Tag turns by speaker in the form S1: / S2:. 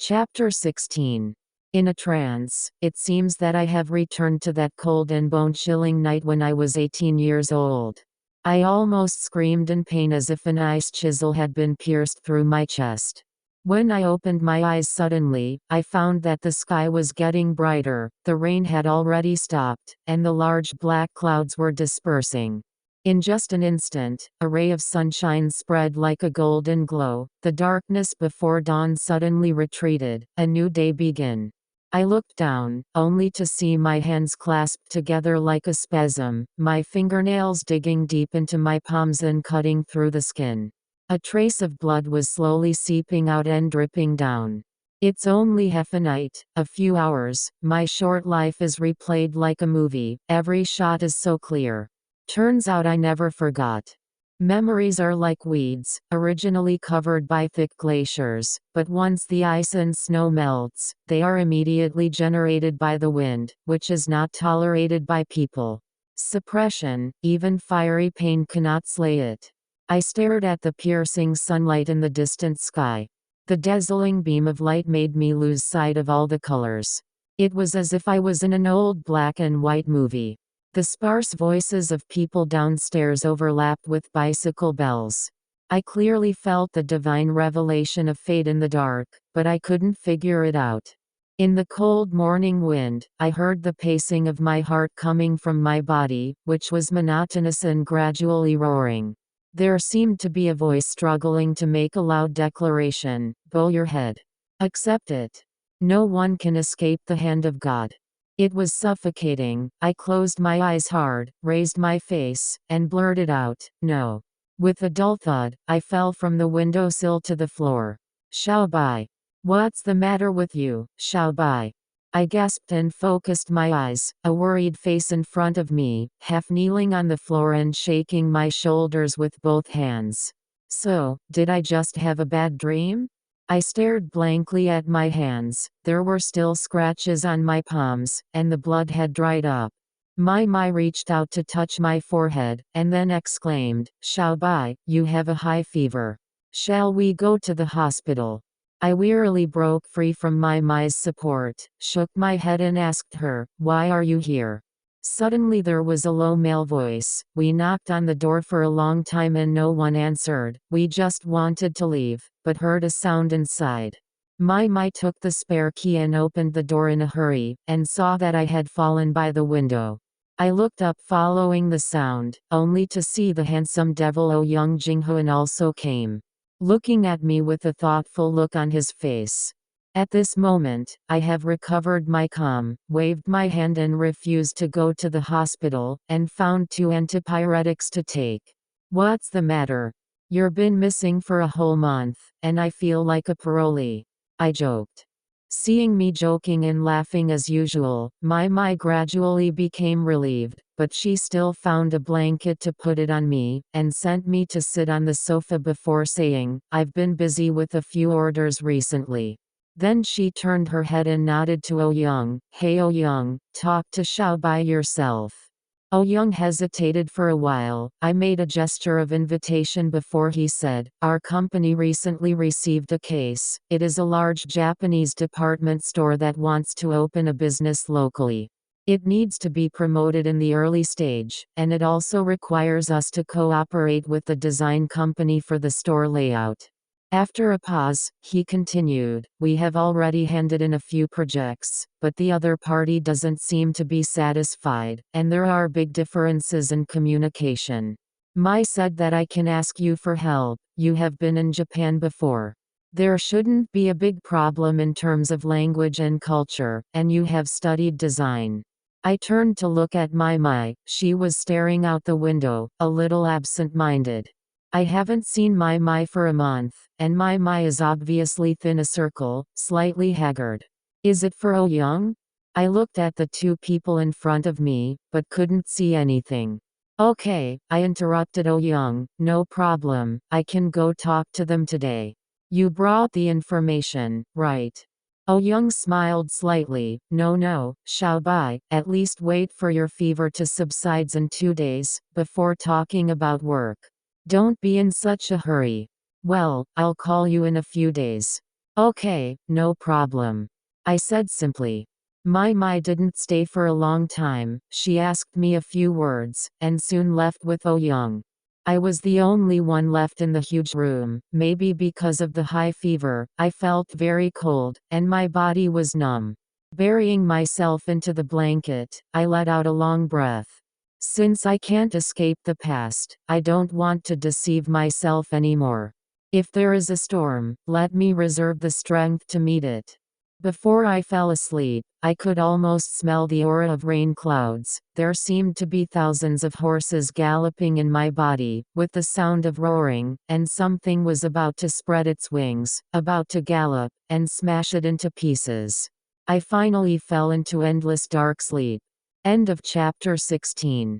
S1: Chapter 16. In a trance, it seems that I have returned to that cold and bone-chilling night when I was 18 years old. I almost screamed in pain as if an ice chisel had been pierced through my chest. When I opened my eyes suddenly, I found that the sky was getting brighter, the rain had already stopped, and the large black clouds were dispersing. In just an instant, a ray of sunshine spread like a golden glow. The darkness before dawn suddenly retreated, a new day began. I looked down, only to see my hands clasped together like a spasm, my fingernails digging deep into my palms and cutting through the skin. A trace of blood was slowly seeping out and dripping down. It's only half a night, a few hours, my short life is replayed like a movie, every shot is so clear. Turns out I never forgot. Memories are like weeds, originally covered by thick glaciers, but once the ice and snow melts, they are immediately generated by the wind, which is not tolerated by people. Suppression, even fiery pain cannot slay it. I stared at the piercing sunlight in the distant sky. The dazzling beam of light made me lose sight of all the colors. It was as if I was in an old black and white movie. The sparse voices of people downstairs overlapped with bicycle bells. I clearly felt the divine revelation of fate in the dark, but I couldn't figure it out. In the cold morning wind, I heard the pacing of my heart coming from my body, which was monotonous and gradually roaring. There seemed to be a voice struggling to make a loud declaration: bow your head. Accept it. No one can escape the hand of God. It was suffocating. I closed my eyes hard, raised my face, and blurted out, no. With a dull thud, I fell from the windowsill to the floor. Xiaobai. What's the matter with you, Xiaobai? I gasped and focused my eyes, a worried face in front of me, half kneeling on the floor and shaking my shoulders with both hands. So, did I just have a bad dream? I stared blankly at my hands. There were still scratches on my palms, and the blood had dried up. Mai reached out to touch my forehead, and then exclaimed, Xiaobai, you have a high fever. Shall we go to the hospital? I wearily broke free from Mai's support, shook my head and asked her, why are you here? Suddenly there was a low male voice. We knocked on the door for a long time and no one answered. We just wanted to leave, but heard a sound inside. Mai took the spare key and opened the door in a hurry, and saw that I had fallen by the window. I looked up following the sound, only to see the handsome devil Ouyang Jinghuan also came. Looking at me with a thoughtful look on his face. At this moment, I have recovered my calm, waved my hand and refused to go to the hospital, and found 2 antipyretics to take. What's the matter? You're been missing for a whole month, and I feel like a parolee. I joked. Seeing me joking and laughing as usual, Mai gradually became relieved, but she still found a blanket to put it on me, and sent me to sit on the sofa before saying, I've been busy with a few orders recently. Then she turned her head and nodded to Ouyang. Hey Ouyang, talk to Xiaobai yourself. Ouyang hesitated for a while. I made a gesture of invitation before he said, our company recently received a case. It is a large Japanese department store that wants to open a business locally. It needs to be promoted in the early stage, and it also requires us to cooperate with the design company for the store layout. After a pause, he continued, we have already handed in a few projects, but the other party doesn't seem to be satisfied, and there are big differences in communication. Mai said that I can ask you for help. You have been in Japan before. There shouldn't be a big problem in terms of language and culture, and you have studied design. I turned to look at Mai. She was staring out the window, a little absent-minded. I haven't seen Mai for a month, and Mai is obviously thin a circle, slightly haggard. Is it for Ouyang? I looked at the 2 people in front of me, but couldn't see anything. Okay, I interrupted Ouyang, no problem, I can go talk to them today. You brought the information, right? Ouyang smiled slightly. No, Xiaobai, at least wait for your fever to subside in 2 days, before talking about work. Don't be in such a hurry. Well, I'll call you in a few days. Okay, no problem, I said simply. My didn't stay for a long time. She asked me a few words, and soon left with Oh Young. I was the only one left in the huge room. Maybe because of the high fever, I felt very cold, and my body was numb. Burying myself into the blanket, I let out a long breath. Since I can't escape the past, I don't want to deceive myself anymore. If there is a storm, let me reserve the strength to meet it. Before I fell asleep, I could almost smell the aura of rain clouds. There seemed to be thousands of horses galloping in my body, with the sound of roaring, and something was about to spread its wings, about to gallop, and smash it into pieces. I finally fell into endless dark sleep. End of chapter 16.